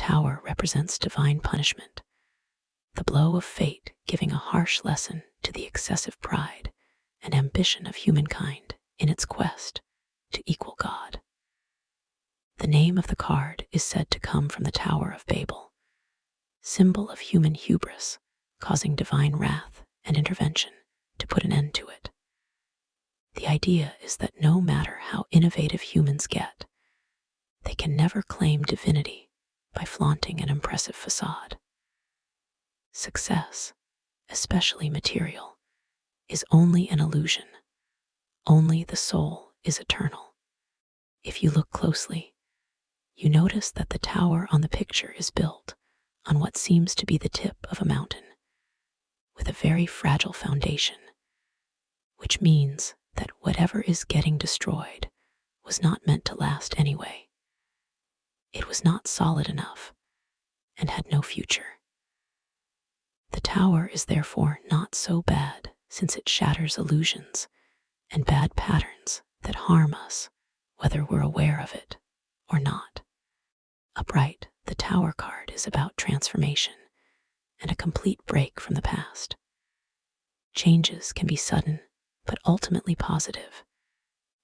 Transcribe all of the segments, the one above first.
tower represents divine punishment, the blow of fate giving a harsh lesson to the excessive pride and ambition of humankind in its quest to equal God. The name of the card is said to come from the Tower of Babel, symbol of human hubris, causing divine wrath and intervention to put an end to it. The idea is that no matter how innovative humans get, they can never claim divinity by flaunting an impressive facade. Success, especially material, is only an illusion. Only the soul is eternal. If you look closely, you notice that the tower on the picture is built on what seems to be the tip of a mountain, with a very fragile foundation, which means that whatever is getting destroyed was not meant to last anyway. It was not solid enough and had no future. The tower is therefore not so bad, since it shatters illusions and bad patterns that harm us, whether we're aware of it or not. Upright, the tower card is about transformation and a complete break from the past. Changes can be sudden, but ultimately positive,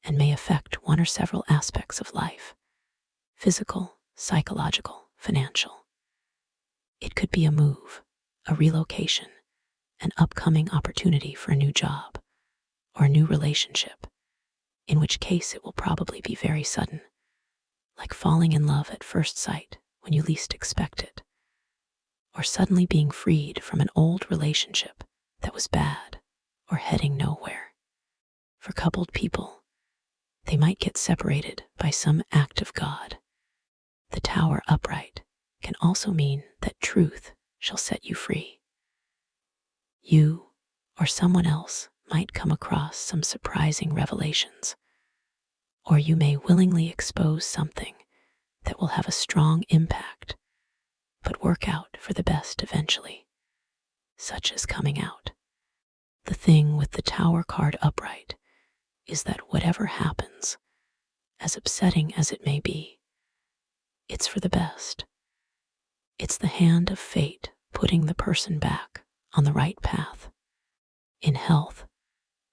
and may affect one or several aspects of life: physical, psychological, financial. It could be a move, a relocation, an upcoming opportunity for a new job, or a new relationship, in which case it will probably be very sudden, like falling in love at first sight when you least expect it, or suddenly being freed from an old relationship that was bad or heading nowhere. For coupled people, they might get separated by some act of God. The tower upright can also mean that truth shall set you free. You or someone else might come across some surprising revelations, or you may willingly expose something that will have a strong impact, but work out for the best eventually, such as coming out. The thing with the tower card upright is that whatever happens, as upsetting as it may be, it's for the best. It's the hand of fate putting the person back on the right path. In health,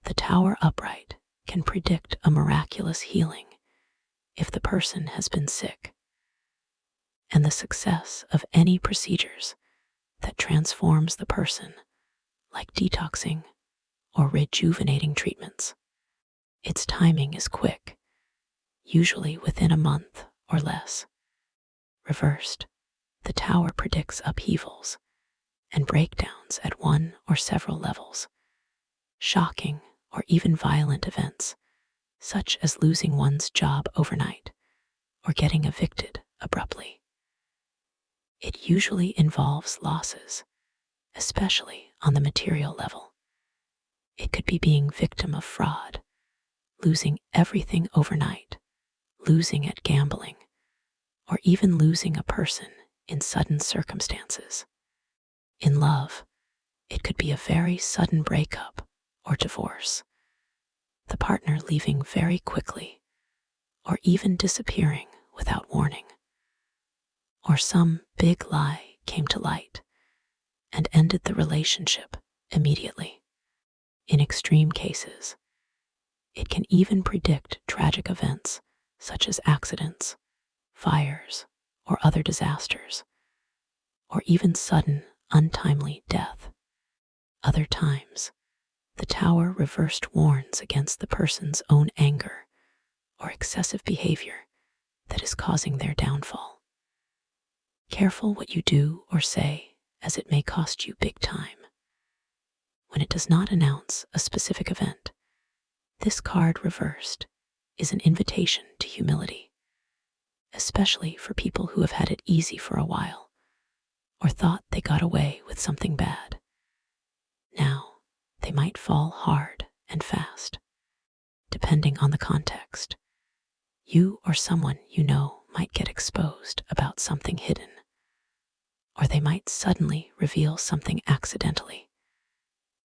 the tower upright can predict a miraculous healing if the person has been sick, and the success of any procedures that transforms the person, like detoxing or rejuvenating treatments. Its timing is quick, usually within a month or less. Reversed, the tower predicts upheavals and breakdowns at one or several levels, shocking or even violent events, such as losing one's job overnight or getting evicted abruptly. It usually involves losses, especially on the material level. It could be being victim of fraud, losing everything overnight, losing at gambling, or even losing a person in sudden circumstances. In love, it could be a very sudden breakup or divorce, the partner leaving very quickly, or even disappearing without warning. Or some big lie came to light and ended the relationship immediately. In extreme cases, it can even predict tragic events such as accidents, fires, or other disasters, or even sudden, untimely death. Other times, the tower reversed warns against the person's own anger or excessive behavior that is causing their downfall. Careful what you do or say, as it may cost you big time. When it does not announce a specific event, this card reversed is an invitation to humility, especially for people who have had it easy for a while or thought they got away with something bad. Now, they might fall hard and fast, depending on the context. You or someone you know might get exposed about something hidden, or they might suddenly reveal something accidentally,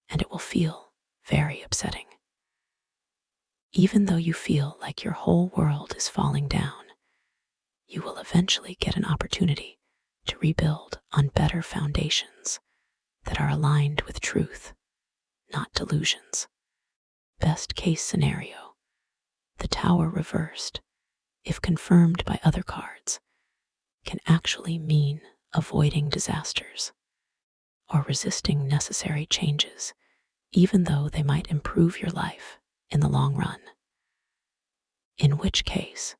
and it will feel very upsetting. Even though you feel like your whole world is falling down, you will eventually get an opportunity to rebuild on better foundations that are aligned with truth, not delusions. Best case scenario, the Tower reversed, if confirmed by other cards, can actually mean avoiding disasters or resisting necessary changes, even though they might improve your life in the long run. In which case,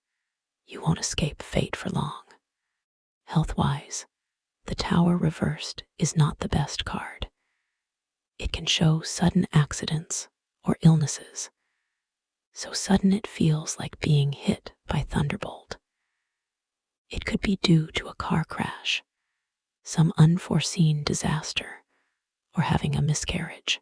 you won't escape fate for long. Health-wise, the Tower reversed is not the best card. It can show sudden accidents or illnesses, so sudden it feels like being hit by thunderbolt. It could be due to a car crash, some unforeseen disaster, or having a miscarriage.